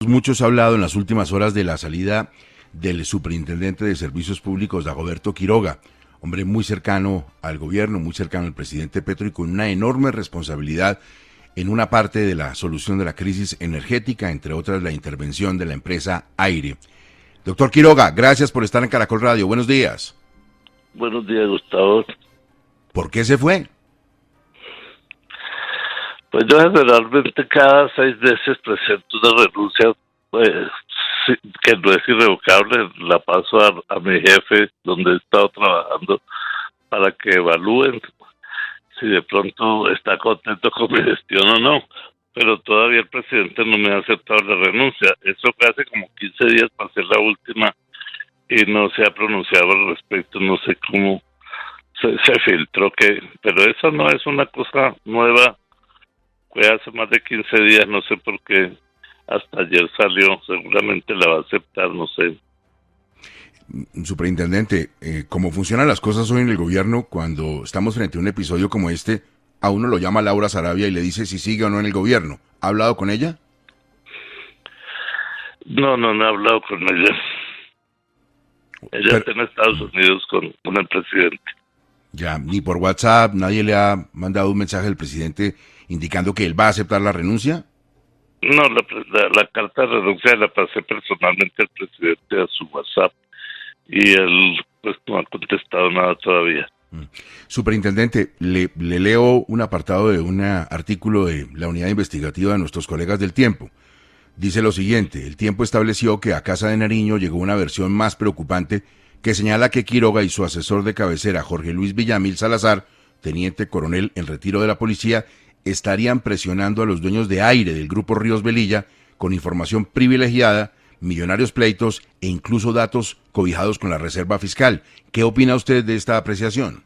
Mucho se ha hablado en las últimas horas de la salida del superintendente de Servicios Públicos, Dagoberto Quiroga, hombre muy cercano al gobierno, muy cercano al presidente Petro y con una enorme responsabilidad en una parte de la solución de la crisis energética, entre otras la intervención de la empresa Aire. Doctor Quiroga, gracias por estar en Caracol Radio. Buenos días. Buenos días, Gustavo. ¿Por qué se fue? Pues yo generalmente cada 6 meses presento una renuncia que no es irrevocable. La paso a mi jefe, donde he estado trabajando, para que evalúen si de pronto está contento con mi gestión o no. Pero todavía el presidente no me ha aceptado la renuncia. Eso fue hace como 15 días, pasé la última y no se ha pronunciado al respecto. No sé cómo se filtró pero eso no es una cosa nueva. Fue hace más de 15 días, no sé por qué hasta ayer salió, seguramente la va a aceptar, no sé. Superintendente, ¿cómo funcionan las cosas hoy en el gobierno cuando estamos frente a un episodio como este? A uno lo llama Laura Sarabia y le dice si sigue o no en el gobierno. ¿Ha hablado con ella? No he hablado con ella. Ella está en Estados Unidos con el presidente. Ya, ni por WhatsApp, nadie le ha mandado un mensaje al presidente indicando que él va a aceptar la renuncia. No, la carta de renuncia la pasé personalmente al presidente a su WhatsApp y él pues no ha contestado nada todavía. Superintendente, le leo un apartado de un artículo de la unidad investigativa de nuestros colegas del Tiempo. Dice lo siguiente: el Tiempo estableció que a Casa de Nariño llegó una versión más preocupante que señala que Quiroga y su asesor de cabecera, Jorge Luis Villamil Salazar, teniente coronel en retiro de la policía, estarían presionando a los dueños de Aire del Grupo Ríos Velilla con información privilegiada, millonarios pleitos e incluso datos cobijados con la Reserva Fiscal. ¿Qué opina usted de esta apreciación?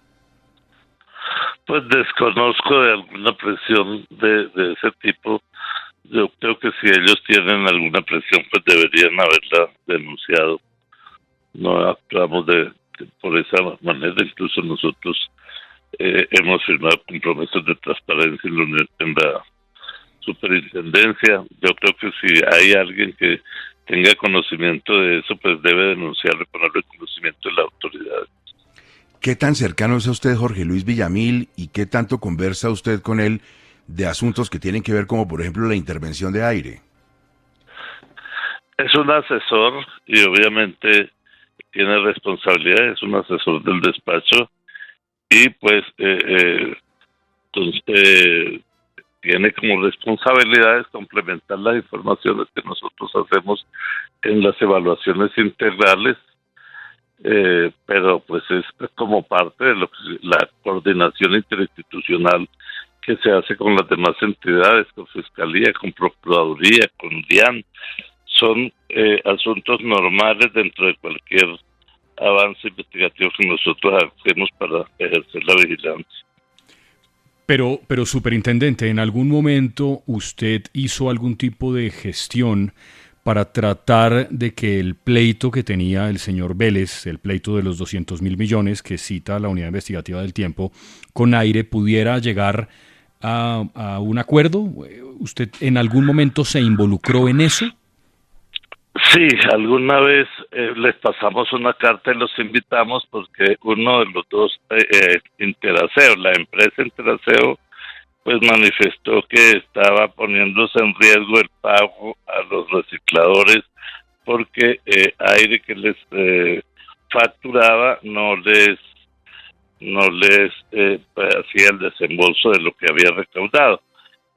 Pues desconozco de alguna presión de ese tipo. Yo creo que si ellos tienen alguna presión, pues deberían haberla denunciado. No actuamos por esa manera, incluso nosotros hemos firmado compromisos de transparencia en la superintendencia. Yo creo que si hay alguien que tenga conocimiento de eso, pues debe denunciarlo y ponerlo en conocimiento de la autoridad. ¿Qué tan cercano es a usted Jorge Luis Villamil y qué tanto conversa usted con él de asuntos que tienen que ver como por ejemplo la intervención de Aire? Es un asesor y obviamente tiene responsabilidad, es un asesor del despacho y pues entonces tiene como responsabilidades complementar las informaciones que nosotros hacemos en las evaluaciones integrales, pero pues es como parte de la coordinación interinstitucional que se hace con las demás entidades, con Fiscalía, con Procuraduría, con DIAN. Son asuntos normales dentro de cualquier avance investigativo que nosotros hacemos para ejercer la vigilancia. Pero superintendente, ¿en algún momento usted hizo algún tipo de gestión para tratar de que el pleito que tenía el señor Vélez, el pleito de los 200.000 millones que cita la unidad investigativa del Tiempo, con Aire pudiera llegar a un acuerdo? ¿Usted en algún momento se involucró en eso? Sí, alguna vez les pasamos una carta y los invitamos porque uno de los dos, Interaseo, la empresa Interaseo, pues manifestó que estaba poniéndose en riesgo el pago a los recicladores porque Aire que les facturaba no les hacía el desembolso de lo que había recaudado.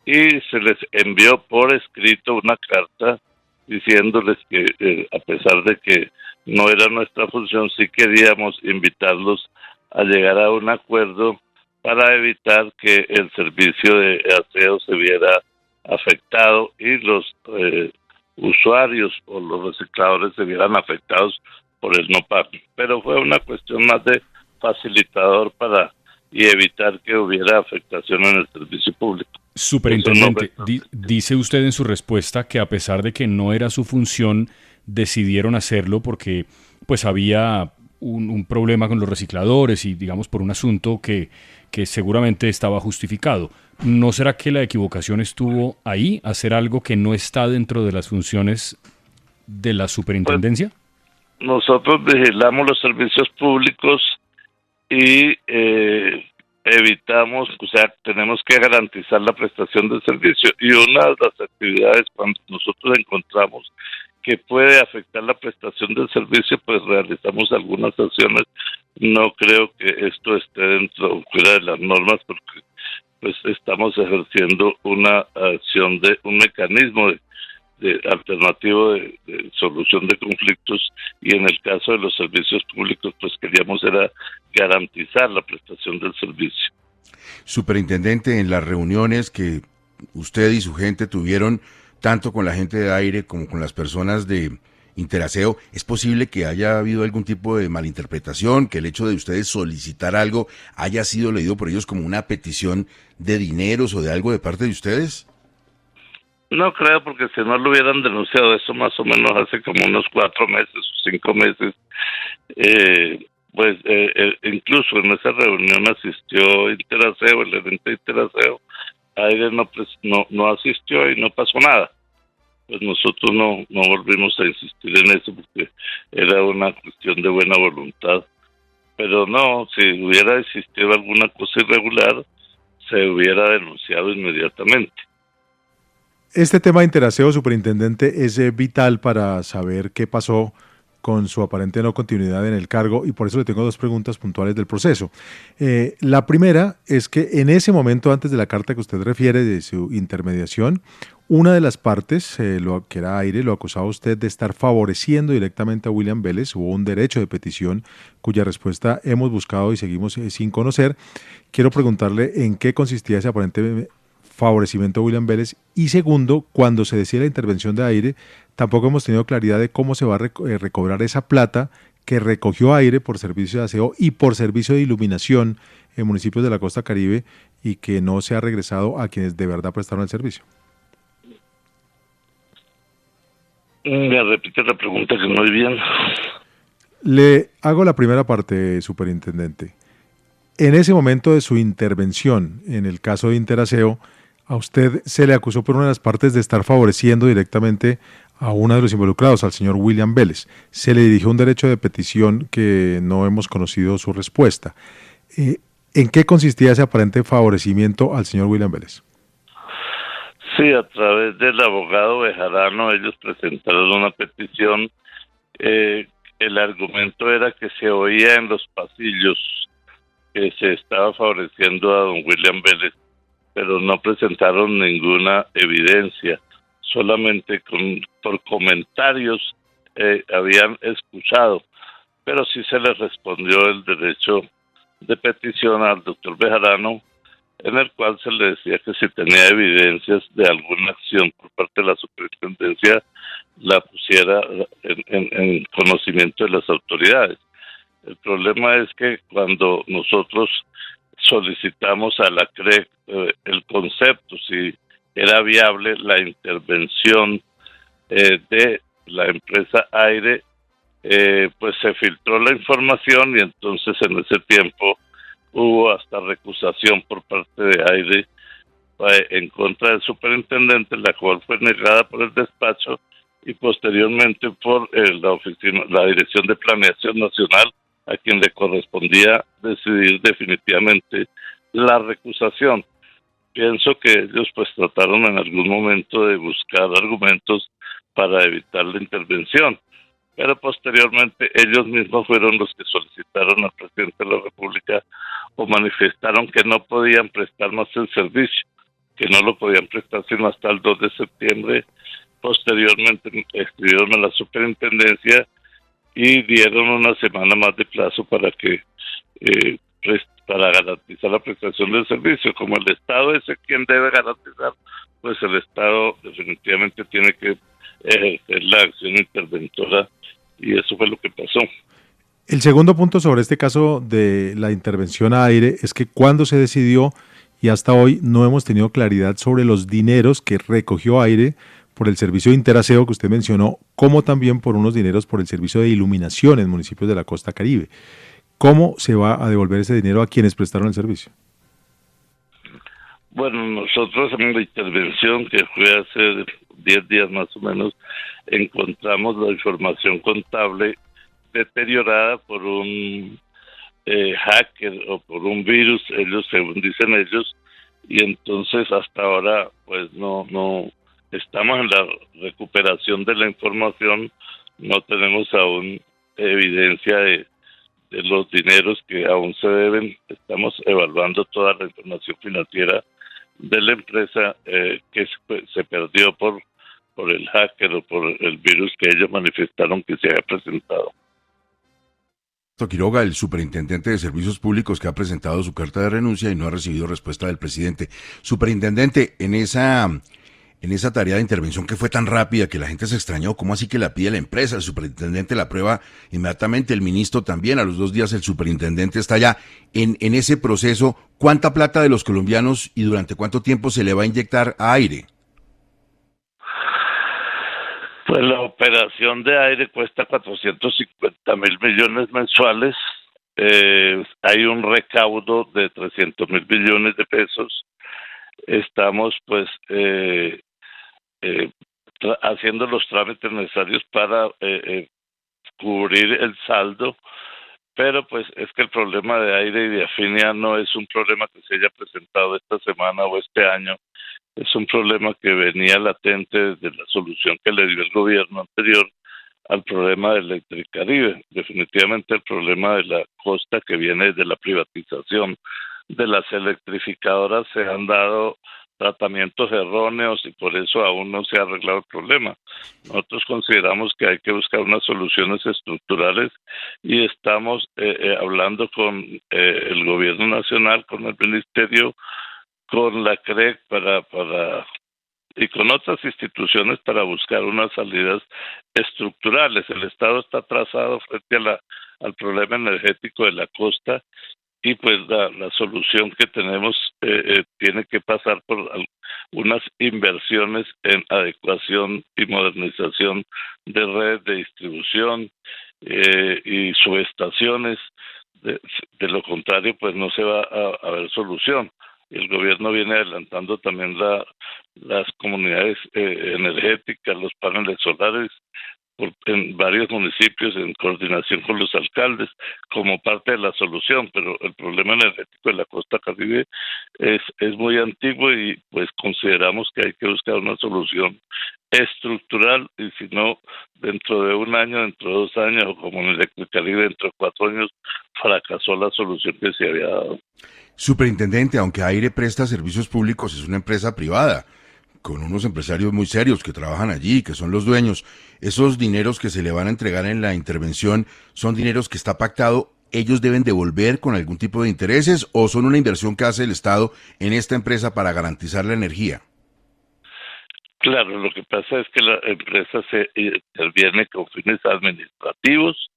Y se les envió por escrito una carta diciéndoles que a pesar de que no era nuestra función, sí queríamos invitarlos a llegar a un acuerdo para evitar que el servicio de aseo se viera afectado y los usuarios o los recicladores se vieran afectados por el no pago. Pero fue una cuestión más de facilitador y evitar que hubiera afectación en el servicio público. Superintendente, dice usted en su respuesta que a pesar de que no era su función, decidieron hacerlo porque pues había un problema con los recicladores y digamos por un asunto que que seguramente estaba justificado. ¿No será que la equivocación estuvo ahí, hacer algo que no está dentro de las funciones de la superintendencia? Pues nosotros vigilamos los servicios públicos y evitamos, o sea, tenemos que garantizar la prestación del servicio, y una de las actividades cuando nosotros encontramos que puede afectar la prestación del servicio, pues realizamos algunas acciones. No creo que esto esté dentro o fuera de las normas, porque pues estamos ejerciendo una acción de un mecanismo de alternativo de solución de conflictos, y en el caso de los servicios públicos pues queríamos era garantizar la prestación del servicio. Superintendente, en las reuniones que usted y su gente tuvieron, tanto con la gente de aire como con las personas de Interaseo, ¿es posible que haya habido algún tipo de malinterpretación, que el hecho de ustedes solicitar algo haya sido leído por ellos como una petición de dineros o de algo de parte de ustedes? No creo, porque si no lo hubieran denunciado, eso más o menos hace como unos 4 meses o 5 meses, incluso en esa reunión asistió Interaseo, el gerente de Interaseo. Aire no asistió y no pasó nada. Pues nosotros no volvimos a insistir en eso, porque era una cuestión de buena voluntad. Pero no, si hubiera existido alguna cosa irregular, se hubiera denunciado inmediatamente. Este tema de Interaseo, superintendente, es vital para saber qué pasó con su aparente no continuidad en el cargo, y por eso le tengo 2 preguntas puntuales del proceso. La primera es que en ese momento, antes de la carta que usted refiere de su intermediación, una de las partes, que era Aire, lo acusaba a usted de estar favoreciendo directamente a William Vélez. Hubo un derecho de petición cuya respuesta hemos buscado y seguimos sin conocer. Quiero preguntarle en qué consistía ese aparente favorecimiento a William Vélez, y segundo, cuando se decía la intervención de Aire, tampoco hemos tenido claridad de cómo se va a recobrar esa plata que recogió Aire por servicio de aseo y por servicio de iluminación en municipios de la costa Caribe, y que no se ha regresado a quienes de verdad prestaron el servicio. Me repite la pregunta, que no oí bien. Le hago la primera parte, superintendente. En ese momento de su intervención en el caso de Interaseo, a usted se le acusó por una de las partes de estar favoreciendo directamente a uno de los involucrados, al señor William Vélez. Se le dirigió un derecho de petición que no hemos conocido su respuesta. ¿En qué consistía ese aparente favorecimiento al señor William Vélez? Sí, a través del abogado Bejarano ellos presentaron una petición. El argumento era que se oía en los pasillos que se estaba favoreciendo a don William Vélez, pero no presentaron ninguna evidencia, solamente por comentarios habían escuchado, pero sí se les respondió el derecho de petición al doctor Bejarano, en el cual se le decía que si tenía evidencias de alguna acción por parte de la superintendencia, la pusiera en conocimiento de las autoridades. El problema es que cuando nosotros solicitamos a la CREC el concepto, si era viable la intervención de la empresa Aire, pues se filtró la información, y entonces en ese tiempo hubo hasta recusación por parte de Aire en contra del superintendente, la cual fue negada por el despacho y posteriormente por la Dirección de Planeación Nacional, a quien le correspondía decidir definitivamente la recusación. Pienso que ellos pues trataron en algún momento de buscar argumentos para evitar la intervención, pero posteriormente ellos mismos fueron los que solicitaron al presidente de la República o manifestaron que no podían prestar más el servicio, que no lo podían prestar sino hasta el 2 de septiembre. Posteriormente escribieron a la superintendencia y dieron una semana más de plazo para que para garantizar la prestación del servicio. Como el Estado es quien debe garantizar, pues el Estado definitivamente tiene que ejercer la acción interventora, y eso fue lo que pasó. El segundo punto sobre este caso de la intervención a Aire es que cuando se decidió, y hasta hoy no hemos tenido claridad sobre los dineros que recogió Aire por el servicio de Interaseo que usted mencionó, como también por unos dineros por el servicio de iluminación en municipios de la costa Caribe. ¿Cómo se va a devolver ese dinero a quienes prestaron el servicio? Bueno, nosotros en la intervención que fue hace 10 días más o menos, encontramos la información contable deteriorada por un hacker o por un virus, ellos según dicen ellos, y entonces hasta ahora pues no estamos en la recuperación de la información, no tenemos aún evidencia de los dineros que aún se deben, estamos evaluando toda la información financiera de la empresa que se perdió por el hacker o por el virus que ellos manifestaron que se había presentado. Quiroga, el superintendente de Servicios Públicos, que ha presentado su carta de renuncia y no ha recibido respuesta del presidente. Superintendente, en esa tarea de intervención que fue tan rápida que la gente se extrañó, ¿cómo así que la pide la empresa? El superintendente la aprueba inmediatamente, el ministro también, a los 2 días el superintendente está allá. En ese proceso, ¿cuánta plata de los colombianos y durante cuánto tiempo se le va a inyectar a Aire? Pues la operación de Aire cuesta 450.000 millones mensuales. Hay un recaudo de 300.000 millones de pesos. Estamos pues haciendo los trámites necesarios para cubrir el saldo, pero pues es que el problema de Aire y de Afinia no es un problema que se haya presentado esta semana o este año. Es un problema que venía latente desde la solución que le dio el gobierno anterior al problema de Electricaribe. Definitivamente el problema de la costa que viene de la privatización de las electrificadoras se han dado tratamientos erróneos y por eso aún no se ha arreglado el problema. Nosotros consideramos que hay que buscar unas soluciones estructurales y estamos hablando con el gobierno nacional, con el ministerio, con la CREC y con otras instituciones para buscar unas salidas estructurales. El Estado está atrasado frente al problema energético de la costa y pues la solución que tenemos tiene que pasar por unas inversiones en adecuación y modernización de redes de distribución y subestaciones. De lo contrario, pues no se va a haber solución. El gobierno viene adelantando también las comunidades energéticas, los paneles solares, en varios municipios en coordinación con los alcaldes como parte de la solución, pero el problema energético de la costa Caribe es muy antiguo y pues consideramos que hay que buscar una solución estructural y si no, dentro de 1 año, dentro de 2 años o como en Electricaribe dentro de 4 años, fracasó la solución que se había dado. Superintendente, aunque Aire presta servicios públicos, es una empresa privada, con unos empresarios muy serios que trabajan allí, que son los dueños. Esos dineros que se le van a entregar en la intervención, ¿son dineros que está pactado, ellos deben devolver con algún tipo de intereses o son una inversión que hace el Estado en esta empresa para garantizar la energía? Claro, lo que pasa es que la empresa se interviene con fines administrativos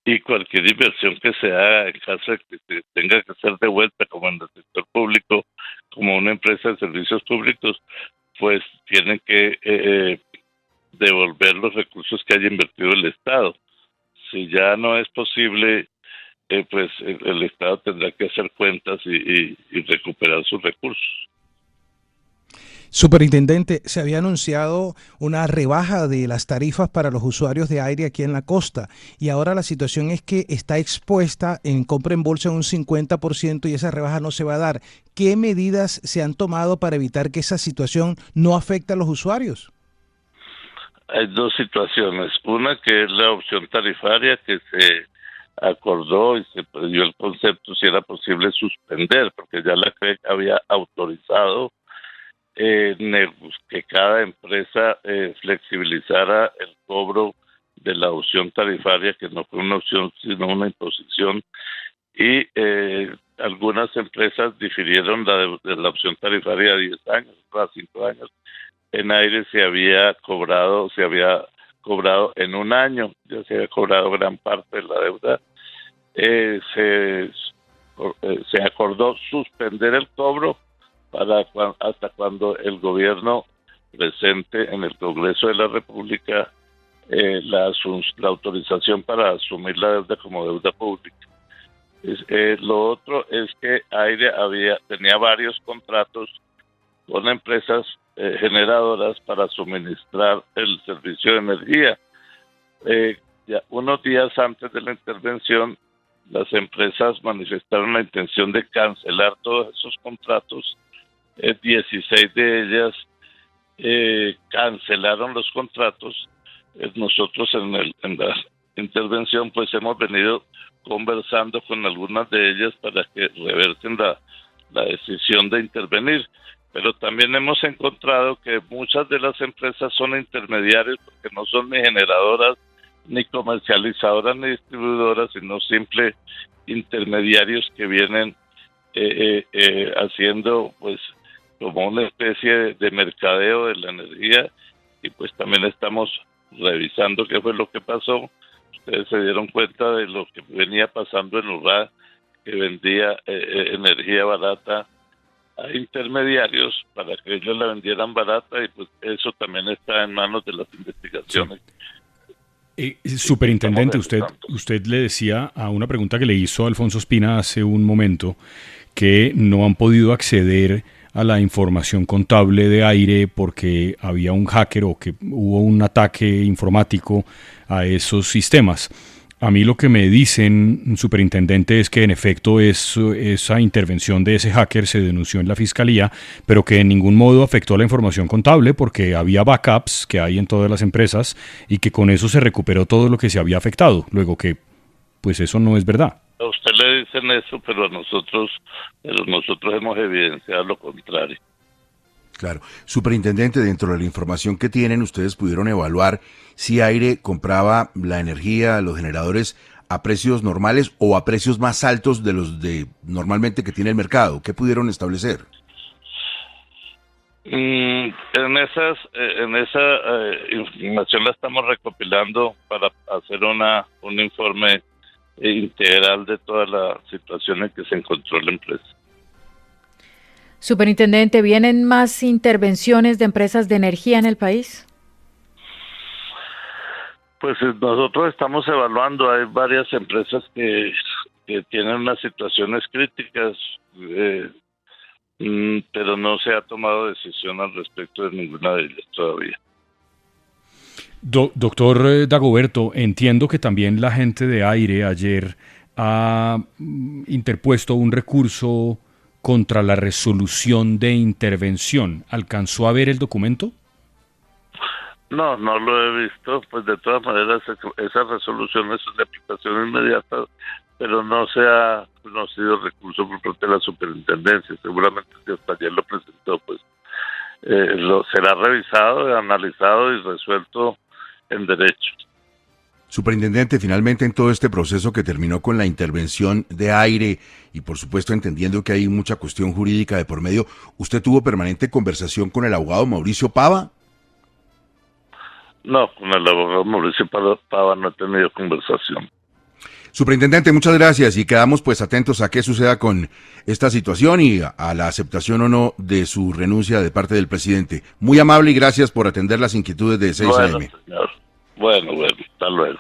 y cualquier inversión que se haga en caso de que se tenga que ser devuelta como en el sector público, como una empresa de servicios públicos, pues tiene que devolver los recursos que haya invertido el Estado. Si ya no es posible, pues el Estado tendrá que hacer cuentas y recuperar sus recursos. Superintendente, se había anunciado una rebaja de las tarifas para los usuarios de Aire aquí en la costa y ahora la situación es que está expuesta en compra en bolsa un 50% y esa rebaja no se va a dar. ¿Qué medidas se han tomado para evitar que esa situación no afecte a los usuarios? Hay 2 situaciones. Una que es la opción tarifaria que se acordó y se dio el concepto si era posible suspender, porque ya la CREC había autorizado que cada empresa flexibilizara el cobro de la opción tarifaria, que no fue una opción sino una imposición, y algunas empresas difirieron de la opción tarifaria a 10 años, a 5 años. En Aire se había cobrado en 1 año, ya se había cobrado gran parte de la deuda. Se acordó suspender el cobro hasta cuando el gobierno presente en el Congreso de la República la autorización para asumir la deuda como deuda pública. Lo otro es que Aire tenía varios contratos con empresas generadoras para suministrar el servicio de energía. Ya unos días antes de la intervención, las empresas manifestaron la intención de cancelar todos esos contratos. 16 de ellas cancelaron los contratos. Nosotros en la intervención pues hemos venido conversando con algunas de ellas para que reversen la decisión de intervenir, pero también hemos encontrado que muchas de las empresas son intermediarios porque no son ni generadoras, ni comercializadoras, ni distribuidoras, sino simples intermediarios que vienen haciendo pues como una especie de mercadeo de la energía, y pues también estamos revisando qué fue lo que pasó. Ustedes se dieron cuenta de lo que venía pasando en Urrá, que vendía energía barata a intermediarios para que ellos la vendieran barata, y pues eso también está en manos de las investigaciones. Superintendente, usted le decía a una pregunta que le hizo Alfonso Espina hace un momento que no han podido acceder a la información contable de aire porque había un hacker o que hubo un ataque informático a esos sistemas. A mí lo que me dicen, superintendente, es que en efecto esa intervención de ese hacker se denunció en la fiscalía, pero que en ningún modo afectó a la información contable porque había backups que hay en todas las empresas y que con eso se recuperó todo lo que se había afectado. Luego que, pues eso no es verdad. A usted le dicen eso, pero nosotros hemos evidenciado lo contrario. Claro. Superintendente, dentro de la información que tienen, ustedes pudieron evaluar si Aire compraba la energía, los generadores, a precios normales o a precios más altos de los de normalmente que tiene el mercado. ¿Qué pudieron establecer? En esa información la estamos recopilando para hacer un informe integral de toda la situación en que se encontró la empresa. Superintendente, ¿vienen más intervenciones de empresas de energía en el país? Pues nosotros estamos evaluando, hay varias empresas que tienen unas situaciones críticas, pero no se ha tomado decisión al respecto de ninguna de ellas todavía. Doctor Dagoberto, entiendo que también la gente de Aire ayer ha interpuesto un recurso contra la resolución de intervención. ¿Alcanzó a ver el documento? No lo he visto. Pues de todas maneras esa resolución es de aplicación inmediata, pero no se ha conocido recurso por parte de la superintendencia. Seguramente si hasta ayer lo presentó, pues lo será revisado, analizado y resuelto en derecho. Superintendente, finalmente en todo este proceso que terminó con la intervención de Aire y por supuesto entendiendo que hay mucha cuestión jurídica de por medio, ¿usted tuvo permanente conversación con el abogado Mauricio Pava? No, con el abogado Mauricio Pava no he tenido conversación. Superintendente, muchas gracias y quedamos pues atentos a qué suceda con esta situación y a la aceptación o no de su renuncia de parte del presidente. Muy amable y gracias por atender las inquietudes de 6 AM. Bueno, señor. Bueno, hasta luego.